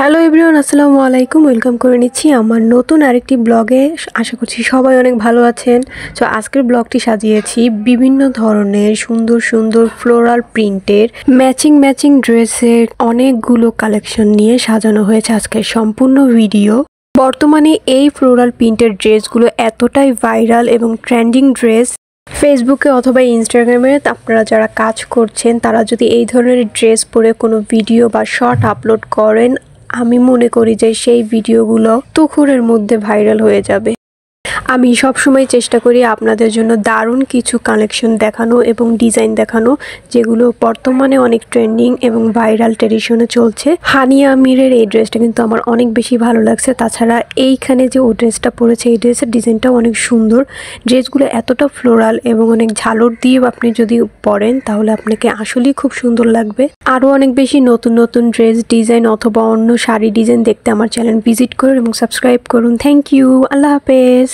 Hello everyone, আসসালামু আলাইকুম। Welcome করে নিচ্ছি আমার নতুন আরেকটি ব্লগে। আশা করছি সবাই অনেক ভালো আছেন। তো আজকের ব্লগটি সাজিয়েছি বিভিন্ন ধরনের সুন্দর সুন্দর ফ্লোরাল প্রিন্টের ম্যাচিং ড্রেসের অনেকগুলো কালেকশন নিয়ে সাজানো হয়েছে আজকের সম্পূর্ণ ভিডিও। বর্তমানে এই ফ্লোরাল প্রিন্টের ড্রেসগুলো এতটাই ভাইরাল এবং ট্রেন্ডিং ড্রেস, ফেসবুকে অথবা ইনস্টাগ্রামে আপনারা যারা কাজ করছেন তারা যদি এই ধরনের ড্রেস পরে কোনো ভিডিও বা শর্ট আপলোড করেন, আমি মনে করি যে সেই ভিডিওগুলো তুখুরের মধ্যে ভাইরাল হয়ে যাবে। আমি সবসময় চেষ্টা করি আপনাদের জন্য দারুণ কিছু কালেকশন দেখানো এবং ডিজাইন দেখানো, যেগুলো বর্তমানে অনেক ট্রেন্ডিং এবং ভাইরাল ট্রেডিশনে চলছে। হানিয়া আমিরের এই ড্রেসটা কিন্তু আমার অনেক বেশি ভালো লাগছে। তাছাড়া এইখানে যে ও ড্রেসটা পরেছে, এই ড্রেসের ডিজাইনটাও অনেক সুন্দর। ড্রেসগুলো এতটা ফ্লোরাল এবং অনেক ঝালর দিয়ে আপনি যদি পরেন তাহলে আপনাকে আসলেই খুব সুন্দর লাগবে। আরও অনেক বেশি নতুন নতুন ড্রেস ডিজাইন অথবা অন্য শাড়ি ডিজাইন দেখতে আমার চ্যানেল ভিজিট করুন এবং সাবস্ক্রাইব করুন। থ্যাংক ইউ, আল্লাহ হাফেজ।